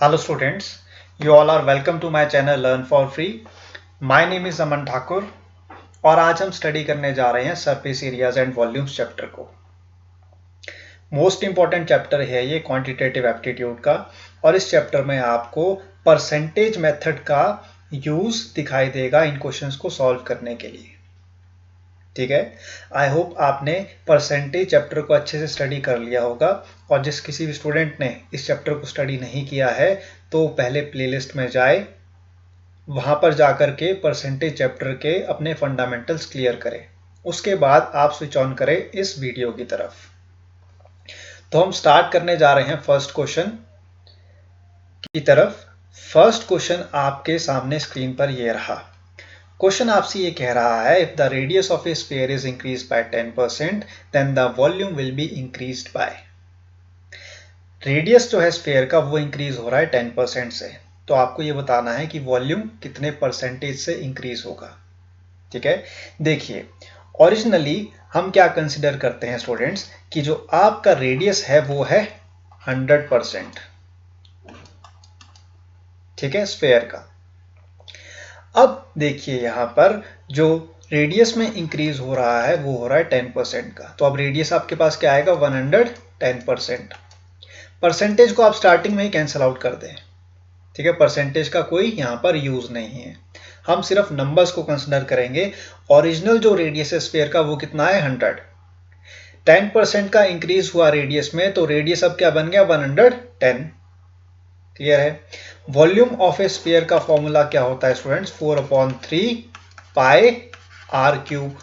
Hello students, you all are welcome to my channel Learn for Free. My name is अमन ठाकुर और आज हम study करने जा रहे हैं surface areas and volumes chapter को। मोस्ट इंपॉर्टेंट चैप्टर है ये क्वांटिटेटिव एप्टीट्यूड का और इस चैप्टर में आपको परसेंटेज मेथड का यूज दिखाई देगा इन क्वेश्चंस को सॉल्व करने के लिए। ठीक है, आई होप आपने परसेंटेज चैप्टर को अच्छे से स्टडी कर लिया होगा और जिस किसी भी स्टूडेंट ने इस चैप्टर को स्टडी नहीं किया है तो पहले प्लेलिस्ट में जाए, वहां पर जाकर के परसेंटेज चैप्टर के अपने फंडामेंटल्स क्लियर करें, उसके बाद आप स्विच ऑन करें इस वीडियो की तरफ। तो हम स्टार्ट करने जा रहे हैं फर्स्ट क्वेश्चन की तरफ। फर्स्ट क्वेश्चन आपके सामने स्क्रीन पर ये रहा। क्वेश्चन आपसे ये कह रहा है if the radius of a sphere is increase by 10% then the volume will be increased by. Radius जो है स्फीयर का वो इंक्रीज हो रहा है 10% से, तो आपको ये बताना है कि वॉल्यूम कितने परसेंटेज से इंक्रीज होगा। ठीक है, देखिए ओरिजिनली हम क्या कंसिडर करते हैं स्टूडेंट्स कि जो आपका रेडियस है वो है 100%। ठीक है, स्फीयर का। अब देखिए यहां पर जो रेडियस में इंक्रीज हो रहा है वो हो रहा है 10% का, तो अब रेडियस आपके पास क्या आएगा 110%। परसेंटेज को आप स्टार्टिंग में ही कैंसिल आउट कर दें। ठीक है, परसेंटेज का कोई यहां पर यूज नहीं है, हम सिर्फ नंबर्स को कंसिडर करेंगे। ओरिजिनल जो रेडियस है स्फीयर का वो कितना है 100। 10% का इंक्रीज हुआ रेडियस में तो रेडियस अब क्या बन गया 110। क्लियर है। वॉल्यूम ऑफ ए स्फीयर का फॉर्मूला क्या होता है स्टूडेंट्स 4/3 पाई आर क्यूब।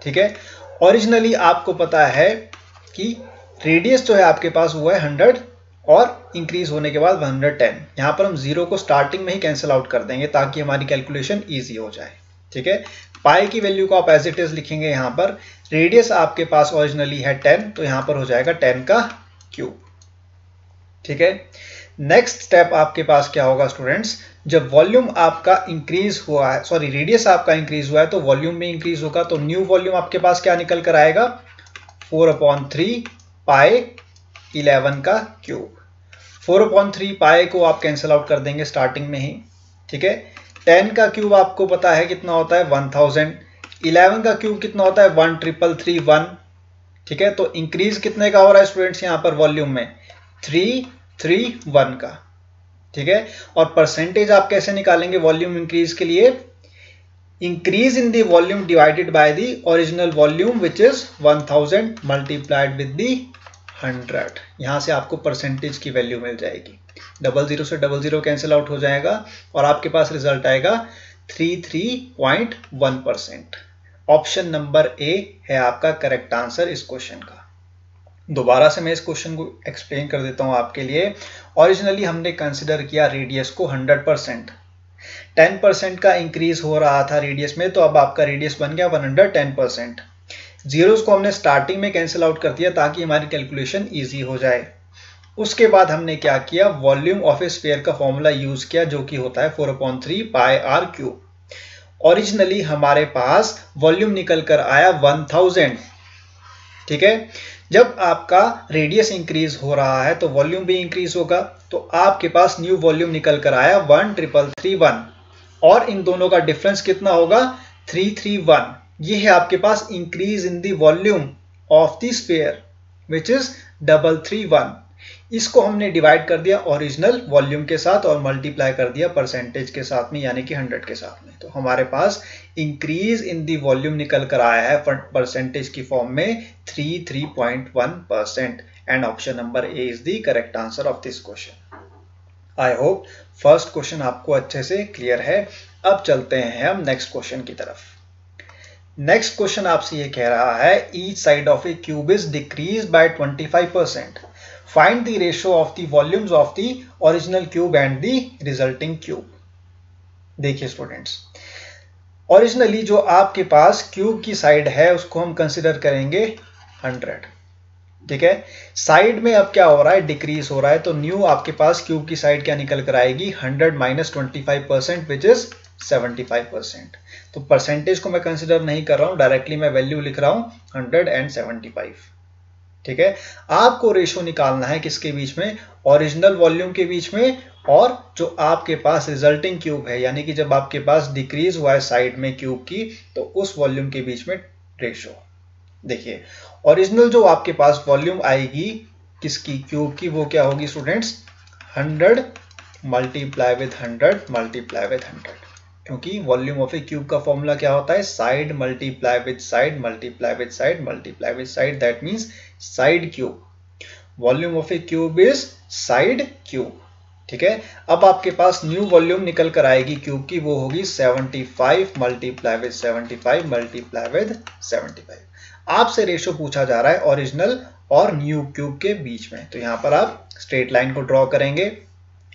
ठीक है, ओरिजिनली आपको पता है कि रेडियस जो है आपके पास वो है 100 और इंक्रीज होने के बाद 110। यहां पर हम जीरो को स्टार्टिंग में ही कैंसिल आउट कर देंगे ताकि हमारी कैलकुलेशन ईजी हो जाए। ठीक है, पाई की वैल्यू को आप एज इट इज लिखेंगे। यहां पर रेडियस आपके पास ओरिजिनली है 10, तो यहां पर हो जाएगा 10 का क्यूब। ठीक है, नेक्स्ट स्टेप आपके पास क्या होगा स्टूडेंट्स, जब वॉल्यूम आपका इंक्रीज हुआ है, सॉरी रेडियस आपका इंक्रीज हुआ है तो वॉल्यूम भी इंक्रीज होगा, तो न्यू वॉल्यूम आपके पास क्या निकल कर आएगा 4/3 पाई 11 का क्यूब। 4/3 पाई को आप कैंसिल आउट कर देंगे स्टार्टिंग में ही। ठीक है, 10 का क्यूब आपको पता है कितना होता है 1000। 11 का क्यूब कितना होता है 13331। ठीक है, तो इंक्रीज कितने का हो रहा है स्टूडेंट्स यहां पर वॉल्यूम में 331 का। ठीक है, और परसेंटेज आप कैसे निकालेंगे वॉल्यूम इंक्रीज के लिए, increase in the volume divided by the original volume which is 1000 multiplied with the 100। यहां से आपको परसेंटेज की वैल्यू मिल जाएगी। 00 से 00 कैंसिल आउट हो जाएगा और आपके पास रिजल्ट आएगा 33.1%। ऑप्शन नंबर ए है आपका करेक्ट आंसर इस क्वेश्चन का। दोबारा से मैं इस क्वेश्चन को एक्सप्लेन कर देता हूं आपके लिए। ओरिजिनली हमने कंसिडर किया रेडियस को 100%, 10% का इंक्रीज हो रहा था रेडियस में, तो अब आपका रेडियस बन गया 110%। जीरोस को हमने स्टार्टिंग में कैंसिल आउट कर दिया ताकि हमारी कैलकुलेशन इजी हो जाए। उसके बाद हमने क्या किया, वॉल्यूम ऑफ ए स्फीयर का फॉर्मूला यूज किया जो कि होता है 4/3 पाई आर क्यूब। ओरिजिनली हमारे पास वॉल्यूम निकल कर आया 1000। ठीक है, जब आपका रेडियस इंक्रीज हो रहा है तो वॉल्यूम भी इंक्रीज होगा, तो आपके पास न्यू वॉल्यूम निकल कर आया 13331 और इन दोनों का डिफरेंस कितना होगा 331। ये है आपके पास increase in the volume of the sphere which is 331। इसको हमने डिवाइड कर दिया ओरिजिनल वॉल्यूम के साथ और मल्टीप्लाई कर दिया परसेंटेज के साथ में, यानी कि 100 के साथ में, तो हमारे पास इंक्रीज इन दी वॉल्यूम निकल कर आया है परसेंटेज की फॉर्म में 33.1%। And option number A is the correct answer of this question. I hope first question आपको अच्छे से क्लियर है। अब चलते हैं हम नेक्स्ट क्वेश्चन की तरफ। नेक्स्ट क्वेश्चन आपसे ये कह रहा है each side of A cube is decrease by 25%। Find the ratio of the volumes of the original cube and the resulting cube। देखिए स्टूडेंट्स, ओरिजिनली जो आपके पास क्यूब की साइड है उसको हम कंसिडर करेंगे 100। ठीक है, साइड में अब क्या हो रहा है डिक्रीज हो रहा है, तो न्यू आपके पास क्यूब की साइड क्या निकल कर आएगी 100 माइनस 25% विच इज 75%। तो परसेंटेज को मैं कंसिडर नहीं कर रहा हूं, डायरेक्टली मैं वैल्यू लिख रहा हूं 175। ठीक है, आपको रेशो निकालना है किसके बीच में, ओरिजिनल वॉल्यूम के बीच में और जो आपके पास रिजल्टिंग क्यूब है, यानी कि जब आपके पास डिक्रीज हुआ है साइड में क्यूब की, तो उस वॉल्यूम के बीच में रेशो। देखिए ओरिजिनल जो आपके पास वॉल्यूम आएगी किसकी, क्यूब की, वो क्या होगी students, 100 multiply with 100 multiply with 100, क्योंकि वॉल्यूम ऑफ ए क्यूब का फॉर्मूला क्या होता है, side multiply with side multiply with side multiply with side, that means side cube. Volume of A cube is side cube. ठीक है, अब आपके पास new volume निकल कर आएगी क्यूब की, वो होगी 75 मल्टीप्लाई विद 75 मल्टीप्लाई विद 75। आपसे रेशो पूछा जा रहा है ओरिजिनल और न्यू क्यूब के बीच में, तो यहां पर आप स्ट्रेट लाइन को ड्रॉ करेंगे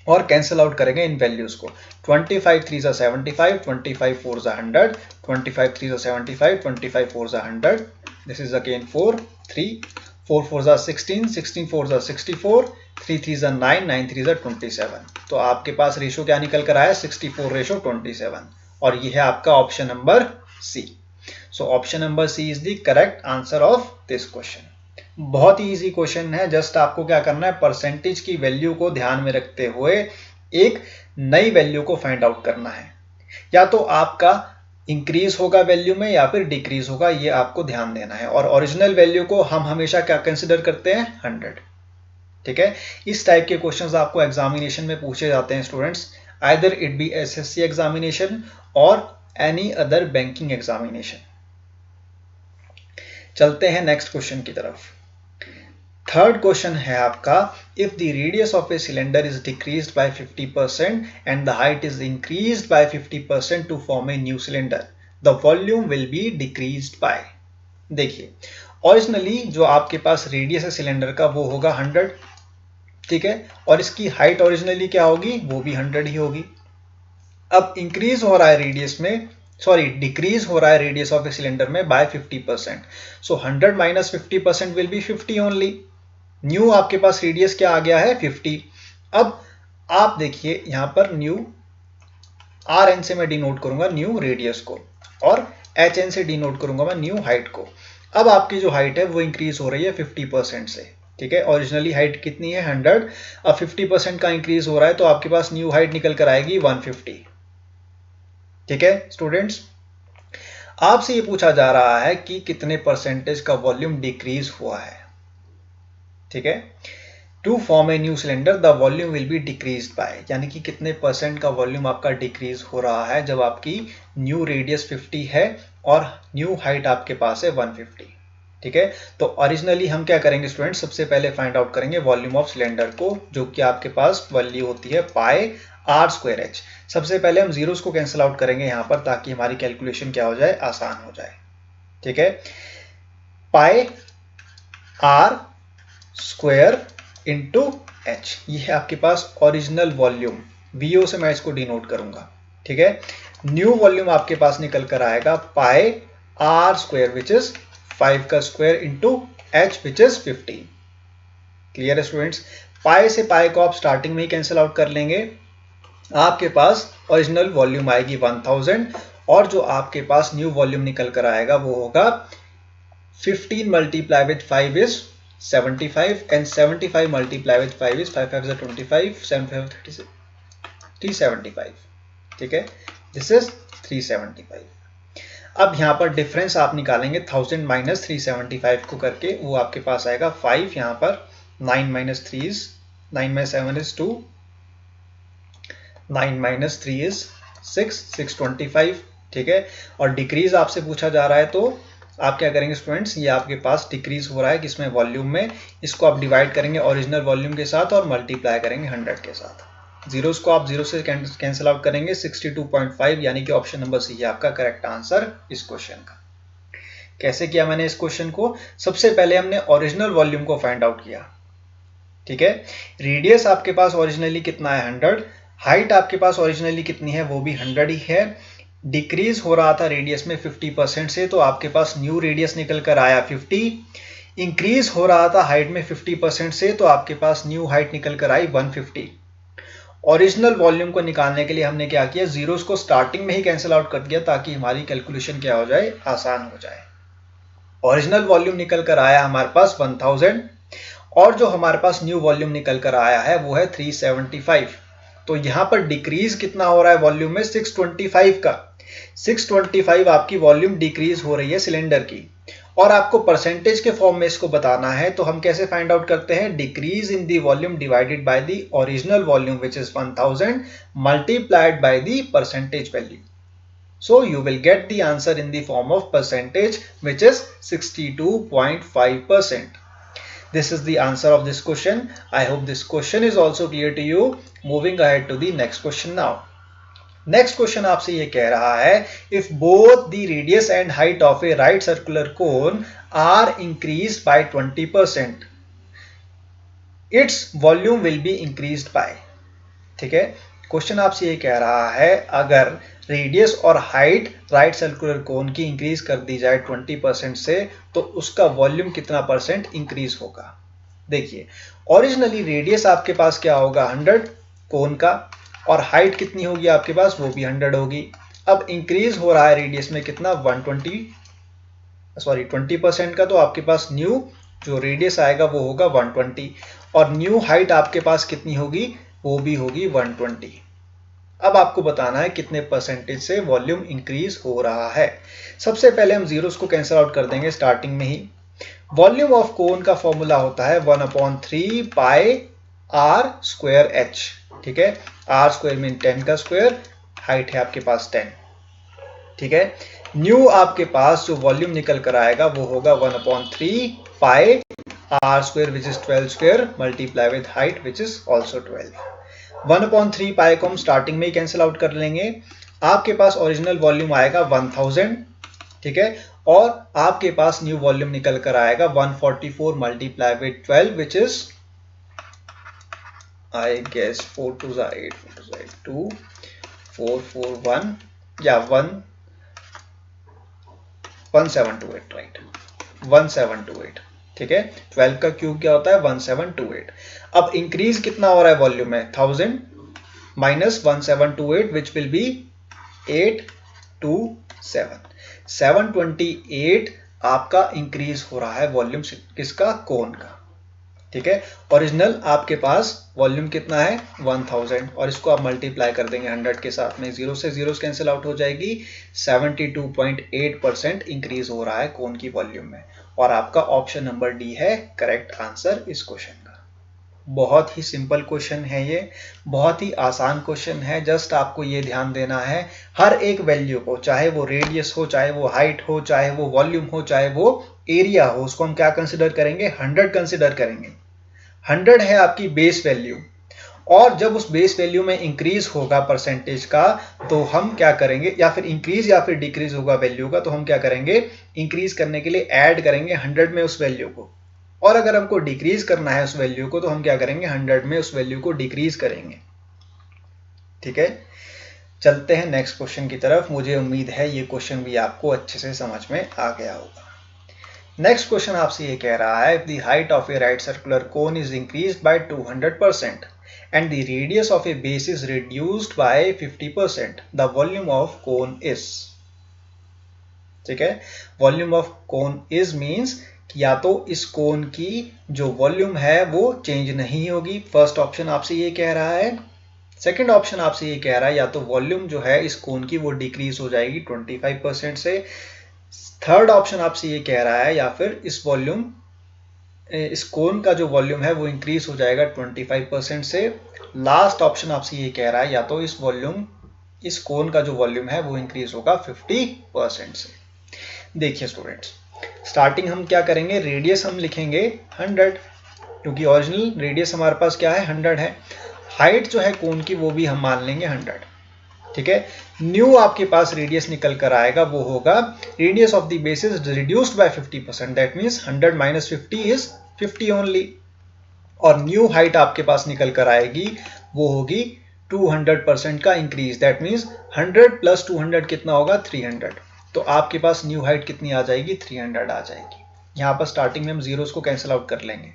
और कैंसिल आउट करेंगे इन वैल्यूज को। 25 3 जा 75, 25 4 जा 100, 25 3 जा 75, 25 4 जा 100, दिस इज अगेन 4 3, 4 4 जा 16, 16 4 जा 64, 3 3 जा 9, 9 3 जा 27। तो आपके पास रेशो क्या निकल कर आया, 64 रेशो 27, और ये है आपका option number C. So option number C is the correct answer of this question. बहुत ही इजी क्वेश्चन है, जस्ट आपको क्या करना है, परसेंटेज की वैल्यू को ध्यान में रखते हुए एक नई वैल्यू को फाइंड आउट करना है। या तो आपका इंक्रीज होगा वैल्यू में या फिर डिक्रीज होगा, ये आपको ध्यान देना है। और ओरिजिनल वैल्यू को हम हमेशा क्या कंसिडर करते हैं, 100। ठीक है, इस टाइप के क्वेश्चंस आपको एग्जामिनेशन में पूछे जाते हैं students, either it be SSC examination और एनी अदर बैंकिंग एग्जामिनेशन। चलते हैं नेक्स्ट क्वेश्चन की तरफ। थर्ड क्वेश्चन है आपका, if the radius of a cylinder is decreased by 50% and the height is increased by 50% to form a new cylinder, the volume will be decreased by. देखिए originally जो आपके पास radius है cylinder का वो होगा 100, ठीक है, और इसकी हाइट ओरिजिनली क्या होगी, वो भी 100 ही होगी। अब इंक्रीज हो रहा है रेडियस में, सॉरी डिक्रीज हो रहा है रेडियस ऑफ ए सिलेंडर में by 50%, so 100 minus 50% will be 50 only. New आपके पास रेडियस क्या आ गया है, 50। अब आप देखिए यहां पर न्यू आर एन से मैं डिनोट करूंगा न्यू रेडियस को, और एच एन से डिनोट करूंगा मैं न्यू हाइट को। अब आपकी जो हाइट है वो इंक्रीज हो रही है 50% से, ठीक है, ओरिजिनली हाइट कितनी है 100, अब 50% का इंक्रीज हो रहा है तो आपके पास न्यू हाइट निकल कर आएगी 150। ठीक है स्टूडेंट्स, आपसे ये पूछा जा रहा है कि कितने परसेंटेज का वॉल्यूम डिक्रीज हुआ है। ठीक है, to form a new cylinder the volume will be decrease by, यानी कि कितने परसेंट का वॉल्यूम आपका डिक्रीज हो रहा है जब आपकी न्यू रेडियस 50 है और न्यू हाइट आपके पास है 150। ठीक है, तो ओरिजिनली हम क्या करेंगे स्टूडेंट, सबसे पहले फाइंड आउट करेंगे वॉल्यूम ऑफ सिलेंडर को, जो कि आपके पास वैल्यू होती है पाई आर स्क्वायर एच। सबसे पहले हम जीरोस को कैंसिल आउट करेंगे यहाँ पर, ताकि हमारी कैलकुलेशन क्या हो जाए, आसान हो जाए। ठीक है, पाई आर स्क्वायर इंटू एच, ये है आपके पास ओरिजिनल वॉल्यूम, वीओ से मैं इसको डिनोट करूंगा। ठीक है, न्यू वॉल्यूम आपके पास निकल कर आएगा पाई आर स्क्वायर विच इज 5 का square into H which is 15। Clear है स्टूडेंट्स, पाई से पाई को आप स्टार्टिंग में ही कैंसिल आउट कर लेंगे, आपके पास ओरिजिनल वॉल्यूम आएगी 1000, और जो आपके पास न्यू वॉल्यूम निकल कर आएगा वो होगा 15 multiply with 5 is 75 and 75 multiply with 5 is 5 5 is 25, 7 5 36, 375। ठीक है, दिस इज 375। अब यहाँ पर डिफरेंस आप निकालेंगे 1000 माइनस 375 को करके, वो आपके पास आएगा 5, यहाँ पर 9 minus 3 is 9 minus 7 is 2, 9 minus 3 is 6, 625। ठीक है, और डिक्रीज आपसे पूछा जा रहा है तो आप क्या करेंगे स्टूडेंट्स, ये आपके पास डिक्रीज हो रहा है किसमें, वॉल्यूम में, इसको आप डिवाइड करेंगे ओरिजिनल वॉल्यूम के साथ और मल्टीप्लाई करेंगे 100 के साथ। जीरोस को आप जीरो से कैंसिल आउट करेंगे, 62.5, यानी कि ऑप्शन नंबर सी है आपका करेक्ट आंसर इस क्वेश्चन का। कैसे किया मैंने इस क्वेश्चन को, सबसे पहले हमने ओरिजिनल वॉल्यूम को फाइंड आउट किया। ठीक है, रेडियस आपके पास ओरिजिनली कितना है 100, हाइट आपके पास ओरिजिनली कितनी है वो भी 100 ही है, डिक्रीज हो रहा था रेडियस में 50% से, तो आपके पास न्यू रेडियस निकल कर आया 50, इंक्रीज हो रहा था हाइट में 50% से, तो आपके पास न्यू हाइट निकल कर आई 150। ओरिजिनल वॉल्यूम को निकालने के लिए हमने क्या किया, जीरोस को स्टार्टिंग में ही कैंसिल आउट कर दिया ताकि हमारी कैलकुलेशन क्या हो जाए, आसान हो जाए। ओरिजिनल वॉल्यूम निकल कर आया हमारे पास 1000 और जो हमारे पास न्यू वॉल्यूम निकल कर आया है वो है 375। तो यहां पर डिक्रीज कितना हो रहा है वॉल्यूम में 625 का। 625 आपकी वॉल्यूम डिक्रीज हो रही है सिलेंडर की और आपको परसेंटेज के फॉर्म में इसको बताना है। तो हम कैसे फाइंड आउट करते हैं, decrease in the volume divided by the original volume which is 1000 multiplied by the percentage value. So you will get the answer in the form of percentage which is 62.5%. This is the answer of this question. I hope this question is also clear to you. Moving ahead to the next question now. Next question आपसे ये कह रहा है if both the radius and height of a right circular cone are increased by 20%, its volume will be increased by। ठीक है, question आपसे ये कह रहा है अगर रेडियस और हाइट राइट सर्कुलर कोन की इंक्रीज कर दी जाए 20% से तो उसका वॉल्यूम कितना परसेंट इंक्रीज होगा। देखिए ओरिजिनली रेडियस आपके पास क्या होगा 100 कोन का और हाइट कितनी होगी आपके पास, वो भी 100 होगी। अब इंक्रीज हो रहा है रेडियस में कितना 20% का, तो आपके पास न्यू जो रेडियस आएगा वो होगा 120 और न्यू हाइट आपके पास कितनी होगी, वो भी होगी 120। अब आपको बताना है कितने परसेंटेज से वॉल्यूम इंक्रीज हो रहा है। सबसे पहले हम जीरोस को कैंसिल आउट कर देंगे स्टार्टिंग में ही। वॉल्यूम ऑफ कोन का फॉर्मूला होता है 1/3 पाई आर स्क्वायर एच। ठीक है, आर स्क्वायर मीन 10 का स्क्वायर, हाइट है आपके पास 10। ठीक है, न्यू आपके पास जो वॉल्यूम निकल कर आएगा वो होगा 1/3 pi r square which is 12 square multiply with height which is also 12। 1/3 pi को हम स्टार्टिंग में ही कैंसिल आउट कर लेंगे। आपके पास ओरिजिनल वॉल्यूम आएगा 1000। ठीक है, और आपके पास न्यू वॉल्यूम निकल कर आएगा 144 multiply with 12 which is I guess 4 2 8 4 2 4 4 1 या 1728 राइट, 1728। ठीक है, 12 का क्यूब क्या होता है 1728। अब इंक्रीज कितना हो रहा है वॉल्यूम में 1000 माइनस 1728 विच विल बी 827। 728 आपका इंक्रीज हो रहा है वॉल्यूम किसका, कोन का। ठीक है, ओरिजिनल आपके पास वॉल्यूम कितना है 1000 और इसको आप मल्टीप्लाई कर देंगे 100 के साथ में, जीरो से जीरो कैंसिल आउट हो जाएगी। 72.8% इंक्रीज हो रहा है कोन की वॉल्यूम में और आपका ऑप्शन नंबर डी है करेक्ट आंसर इस क्वेश्चन का। बहुत ही सिंपल क्वेश्चन है ये, बहुत ही आसान क्वेश्चन है। जस्ट आपको ये ध्यान देना है हर एक वैल्यू को, चाहे वो रेडियस हो, चाहे वो हाइट हो, चाहे वो वॉल्यूम हो, चाहे वो एरिया हो, उसको हम क्या कंसिडर करेंगे 100 कंसिडर करेंगे। 100 है आपकी बेस वैल्यू और जब उस बेस वैल्यू में इंक्रीज होगा परसेंटेज का तो हम क्या करेंगे, या फिर इंक्रीज या फिर डिक्रीज होगा वैल्यू का तो हम क्या करेंगे, इंक्रीज करने के लिए ऐड करेंगे 100 में उस वैल्यू को, और अगर हमको डिक्रीज करना है उस वैल्यू को तो हम क्या करेंगे 100 में उस वैल्यू को डिक्रीज करेंगे। ठीक है, चलते हैं नेक्स्ट क्वेश्चन की तरफ। मुझे उम्मीद है ये क्वेश्चन भी आपको अच्छे से समझ में आ गया होगा। नेक्स्ट क्वेश्चन आपसे ये कह रहा है, if the height of a right circular cone is increased by 200% and the radius of a base is reduced by 50%, the volume of cone is। ठीक है, volume of cone is means या तो इस कोन की जो वॉल्यूम है वो change नहीं होगी, फर्स्ट ऑप्शन आपसे ये कह रहा है। सेकंड ऑप्शन आपसे ये कह रहा है या तो वॉल्यूम जो है इस कोन की वो डिक्रीज हो जाएगी 25% से। थर्ड ऑप्शन आपसे ये कह रहा है या फिर इस कोन का जो वॉल्यूम है वो इंक्रीज हो जाएगा 25% से। लास्ट ऑप्शन आपसे ये कह रहा है या तो इस कोन का जो वॉल्यूम है वो इंक्रीज होगा 50% से। देखिए स्टूडेंट्स, स्टार्टिंग हम क्या करेंगे, रेडियस हम लिखेंगे 100 क्योंकि ओरिजिनल रेडियस हमारे पास क्या है 100 है। हाइट जो है कोन की वो भी हम मान लेंगे 100। ठीक है, न्यू आपके पास रेडियस निकल कर आएगा वो होगा radius of the base is reduced by 50%, that means 100 minus 50 is 50 only. और न्यू हाइट आपके पास निकल कर आएगी वो होगी 200% का इंक्रीज, दैट मींस 100 प्लस 200 कितना होगा 300। तो आपके पास न्यू हाइट कितनी आ जाएगी 300 आ जाएगी। यहां पर स्टार्टिंग में हम जीरोस को कैंसिल आउट कर लेंगे।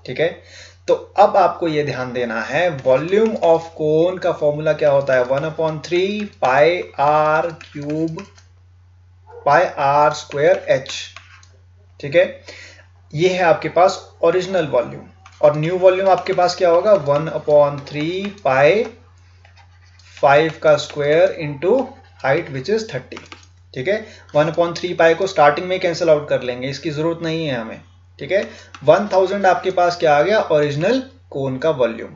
ठीक है, तो अब आपको यह ध्यान देना है वॉल्यूम ऑफ कोन का फॉर्मूला क्या होता है 1/3 pi r cube pi r square h. ठीक है, ये है आपके पास ओरिजिनल वॉल्यूम, और न्यू वॉल्यूम आपके पास क्या होगा 1/3 पाई 5 का square into height which is 30। ठीक है, 1/3 पाई को स्टार्टिंग में कैंसिल आउट कर लेंगे, इसकी जरूरत नहीं है हमें। ठीक है, 1000 आपके पास क्या आ गया ओरिजिनल कोन का वॉल्यूम।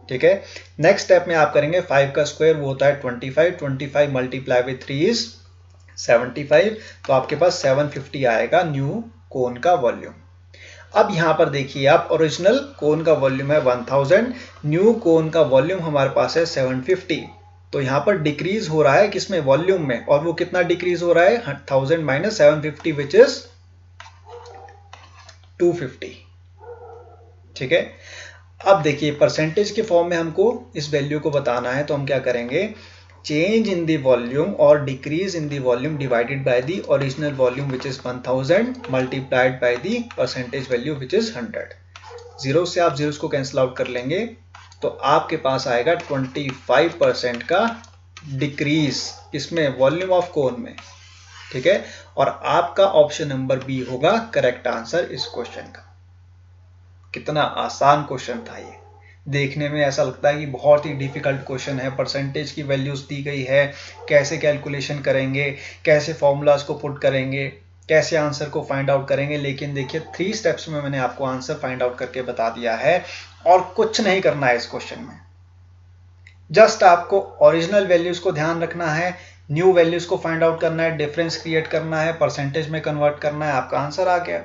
ठीक है, नेक्स्ट स्टेप में आप करेंगे 5 का स्क्वायर वो होता है 25 मल्टीप्लाई विद 3 इज 75, तो आपके पास 750 आएगा न्यू कोन का वॉल्यूम। अब यहां पर देखिए आप, ओरिजिनल कोन का वॉल्यूम है 1000, न्यू कोन का वॉल्यूम हमारे पास है 750, तो यहां पर डिक्रीज हो रहा है किसमें वॉल्यूम में, और वो कितना डिक्रीज हो रहा है 1000 माइनस 750 विच इज 250। ठीक है, अब देखिए परसेंटेज के फॉर्म में हमको इस वैल्यू को बताना है, तो हम क्या करेंगे, चेंज इन दी वॉल्यूम और decrease in the volume divided by the original volume which is 1000 multiplied by the percentage value which is 100। Zero से आप जीरोस को कैंसिल आउट कर लेंगे, तो आपके पास आएगा 25% का डिक्रीज इसमें वॉल्यूम ऑफ कोन में। ठीक है, और आपका ऑप्शन नंबर बी होगा करेक्ट आंसर इस क्वेश्चन का। कितना आसान क्वेश्चन था ये, देखने में ऐसा लगता है कि बहुत ही डिफिकल्ट क्वेश्चन है, परसेंटेज की वैल्यूज दी गई है, कैसे कैलकुलेशन करेंगे, कैसे फॉर्मूलाज को पुट करेंगे, कैसे आंसर को फाइंड आउट करेंगे, लेकिन देखिए 3 स्टेप्स में मैंने आपको आंसर फाइंड आउट करके बता दिया है, और कुछ नहीं करना है इस क्वेश्चन में। जस्ट आपको ओरिजिनल वैल्यूज को ध्यान रखना है, न्यू वैल्यूज को फाइंड आउट करना है, डिफरेंस क्रिएट करना है, परसेंटेज में कन्वर्ट करना है, आपका आंसर आ गया।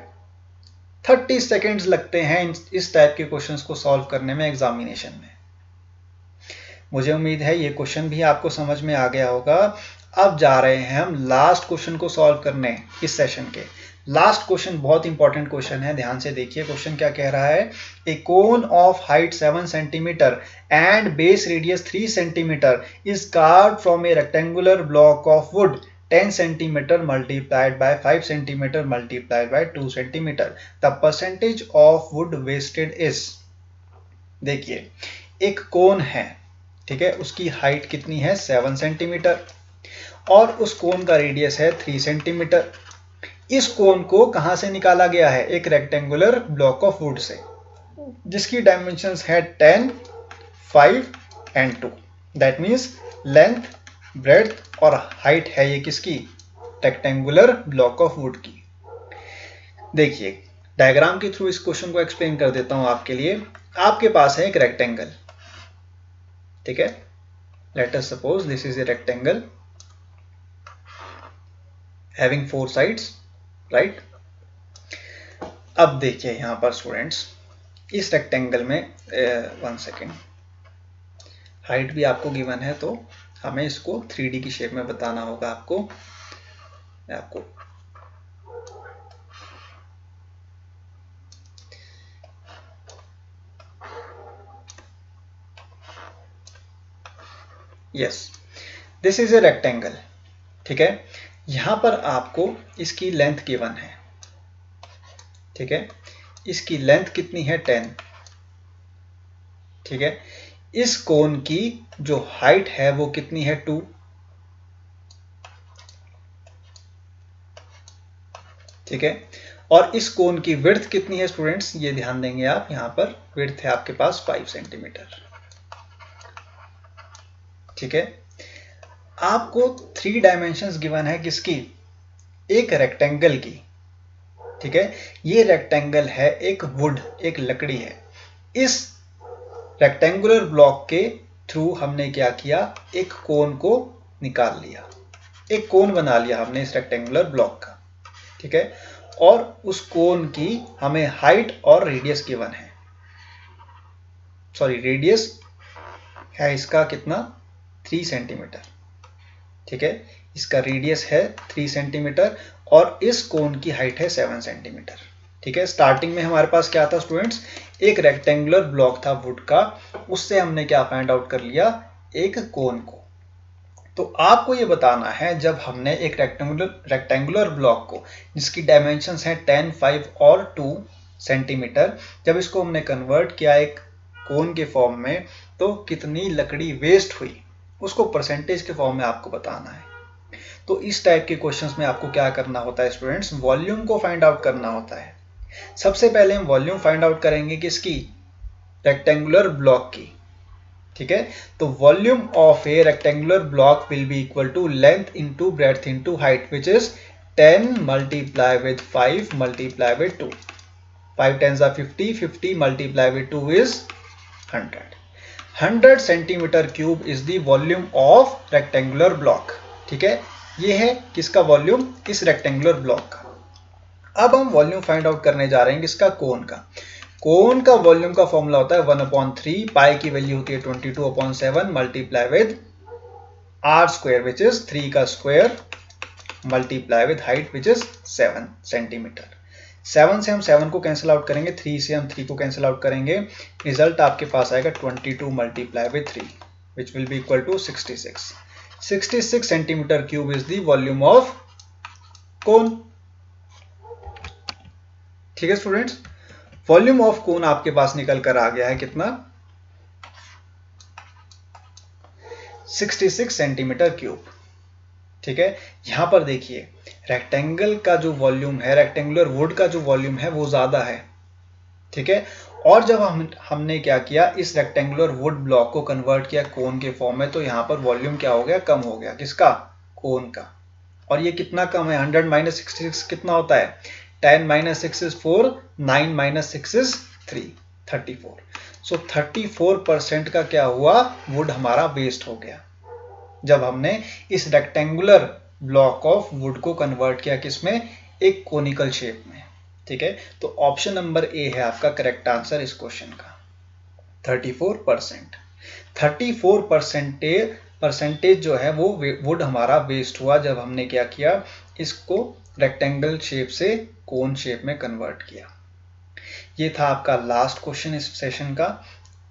30 सेकेंड्स लगते हैं इस टाइप के क्वेश्चंस को सॉल्व करने में एग्जामिनेशन में। मुझे उम्मीद है ये क्वेश्चन भी आपको समझ में आ गया होगा। अब जा रहे हैं हम लास्ट क्वेश्चन को सॉल्व करने इस सेशन के। लास्ट क्वेश्चन बहुत इंपॉर्टेंट क्वेश्चन है, ध्यान से देखिए क्वेश्चन क्या कह रहा है। A cone of height 7 centimetre and base radius 3 centimetre is carved from a rectangular block of wood 10 centimetre multiplied by 5 centimetre multiplied by 2 centimetre. The percentage of wood wasted is. देखिए एक कोन है, ठीक है, उसकी हाइट कितनी है 7 centimetre, और उस कोन का रेडियस है 3 सेंटीमीटर। इस कोन को कहां से निकाला गया है, एक rectangular block of would say, जिसकी डायमेंशंस है 10, 5 and 2। That means length, breadth और हाइट है ये किसकी, रेक्टेंगुलर ब्लॉक ऑफ वुड की। देखिए डायग्राम के थ्रू इस क्वेश्चन को एक्सप्लेन कर देता हूं आपके लिए। आपके पास है एक रेक्टेंगल, ठीक है, let us suppose this is a rectangle having 4 sides, right. अब देखिए यहां पर स्टूडेंट्स, इस रेक्टेंगल में 1 सेकेंड, हाइट भी आपको गिवन है, तो हमें इसको 3D की शेप में बताना होगा आपको। Yes, this is a rectangle, ठीक है। यहां पर आपको इसकी लेंथ गिवन है, ठीक है, इसकी लेंथ कितनी है 10, ठीक है। इस कोन की जो हाइट है वो कितनी है 2, ठीक है, और इस कोन की विड्थ कितनी है स्टूडेंट्स, ये ध्यान देंगे आप, यहां पर विड्थ है आपके पास 5 सेंटीमीटर, ठीक है। आपको 3 डायमेंशंस गिवन है किसकी, एक रेक्टेंगल की, ठीक है। ये रेक्टेंगल है एक वुड, एक लकड़ी है। इस रेक्टेंगुलर ब्लॉक के थ्रू हमने क्या किया, एक कोन को निकाल लिया, एक कोन बना लिया हमने इस रेक्टेंगुलर ब्लॉक का, ठीक है। और उस कोन की हमें हाइट और रेडियस गिवन है, सॉरी रेडियस है इसका कितना 3 सेंटीमीटर, ठीक है, इसका रेडियस है 3 सेंटीमीटर और इस कोन की हाइट है 7 सेंटीमीटर, ठीक है। स्टार्टिंग में हमारे पास क्या था स्टूडेंट्स, एक रेक्टेंगुलर ब्लॉक था वुड का, उससे हमने क्या फाइंड आउट कर लिया, एक कोन को। तो आपको ये बताना है, जब हमने एक रेक्टेंगुलर ब्लॉक को जिसकी डायमेंशंस हैं 10, 5 और 2 सेंटीमीटर, जब इसको हमने कन्वर्ट किया एक कोन के फॉर्म में, तो कितनी लकड़ी वेस्ट हुई उसको परसेंटेज के फॉर्म में आपको बताना है। तो इस टाइप के क्वेश्चंस में आपको क्या करना होता है स्टूडेंट्स, वॉल्यूम को फाइंड आउट करना होता है। सबसे पहले हम वॉल्यूम फाइंड आउट करेंगे किसकी, रेक्टेंगुलर ब्लॉक की, ठीक है। तो volume of a rectangular block will be equal to length into breadth into height, which is 10 multiply with 5 multiply with 2, 5 10s are 50, 50 multiply with 2 is 100. 100 centimetre cube is the volume of rectangular block, ठीक है। ये है किसका volume, इस rectangular block का। अब हम volume find out करने जा रहे हैं किसका, कोन का। कोन का वॉल्यूम का फॉर्मूला होता है 1/3, पाई की वैल्यू होती है 22/7 multiply with r square which is 3 का square multiply with height which is 7 centimetre. 7 से हम 7 को कैंसिल आउट करेंगे, 3 से हम 3 को कैंसिल आउट करेंगे, रिजल्ट आपके पास आएगा 22 multiply with 3 which will be equal to 66। 66 centimetre cube is the volume of cone, ठीक है स्टूडेंट्स। वॉल्यूम ऑफ कोन आपके पास निकल कर आ गया है कितना, 66 सेंटीमीटर क्यूब, ठीक है। यहां पर देखिए रेक्टेंगल का जो वॉल्यूम है, रेक्टेंगुलर वुड का जो वॉल्यूम है वो ज्यादा है, ठीक है। और जब हमने क्या किया, इस रेक्टेंगुलर वुड ब्लॉक को कन्वर्ट किया कोन के फॉर्म में, तो यहां पर वॉल्यूम क्या हो गया, कम हो गया, किसका, कोन का। और ये कितना कम है, 100 माइनस 66 कितना होता है, 10 माइनस 6 इज 4, 9 माइनस 6 इज 3, 34। सो 34% का क्या हुआ, वुड हमारा वेस्ट हो गया जब हमने इस रेक्टेंगुलर ब्लॉक ऑफ वुड को कन्वर्ट किया किसमें, एक कोनिकल शेप में, ठीक है। तो ऑप्शन नंबर ए है आपका करेक्ट आंसर इस क्वेश्चन का, 34%। 34% परसेंटेज जो है वो वुड हमारा वेस्ट हुआ जब हमने क्या किया, इसको रेक्टेंगल शेप से कोन शेप में कन्वर्ट किया। ये था आपका लास्ट क्वेश्चन इस सेशन का।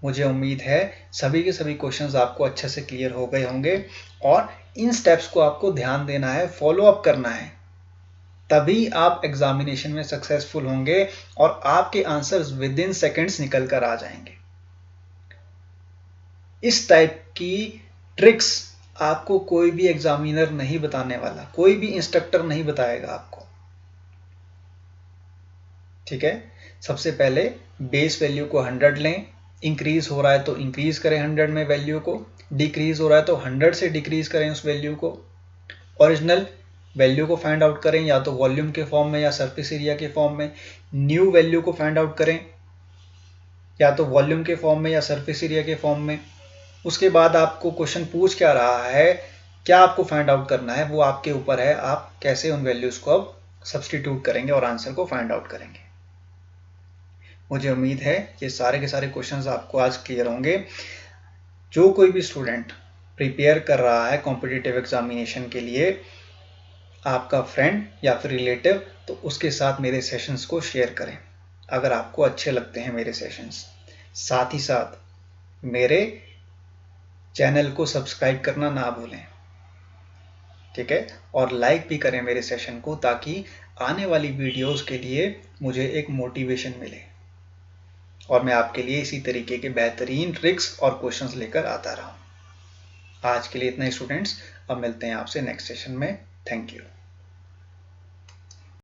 मुझे उम्मीद है सभी के सभी क्वेश्चंस आपको अच्छे से क्लियर हो गए होंगे, और इन स्टेप्स को आपको ध्यान देना है, फॉलो अप करना है, तभी आप एग्जामिनेशन में सक्सेसफुल होंगे और आपके आंसर्स विद इन सेकेंड्स निकल कर आ जाएंगे। इस टाइप की ट्रिक्स आपको कोई भी एग्जामिनर नहीं बताने वाला, कोई भी इंस्ट्रक्टर नहीं बताएगा आपको, ठीक है। सबसे पहले बेस वैल्यू को 100 लें, इंक्रीज हो रहा है तो इंक्रीज करें 100 में वैल्यू को, डिक्रीज हो रहा है तो 100 से डिक्रीज करें उस वैल्यू को, ओरिजिनल वैल्यू को फाइंड आउट करें या तो वॉल्यूम के फॉर्म में या सरफेस एरिया के फॉर्म में, न्यू वैल्यू को फाइंड आउट करें या तो वॉल्यूम के फॉर्म में या सरफेस एरिया के फॉर्म में। उसके बाद आपको क्वेश्चन पूछ क्या रहा है, क्या आपको फाइंड आउट करना है, वो आपके ऊपर है, आप कैसे उन वैल्यूज को अब सब्सटीट्यूट करेंगे और आंसर को फाइंड आउट करेंगे। मुझे उम्मीद है ये सारे के सारे क्वेश्चंस आपको आज क्लियर होंगे। जो कोई भी स्टूडेंट प्रिपेयर कर रहा है कॉम्पिटिटिव एग्जामिनेशन के लिए, आपका फ्रेंड या फिर रिलेटिव, तो उसके साथ मेरे सेशंस को शेयर करें अगर आपको अच्छे लगते हैं मेरे सेशंस। साथ ही साथ मेरे चैनल को सब्सक्राइब करना ना भूलें, ठीक है, और लाइक भी करें मेरे सेशन को, ताकि आने वाली वीडियोस के लिए मुझे एक मोटिवेशन मिले और मैं आपके लिए इसी तरीके के बेहतरीन ट्रिक्स और क्वेश्चंस लेकर आता रहूं। आज के लिए इतना ही स्टूडेंट्स, अब मिलते हैं आपसे नेक्स्ट सेशन में। Thank you.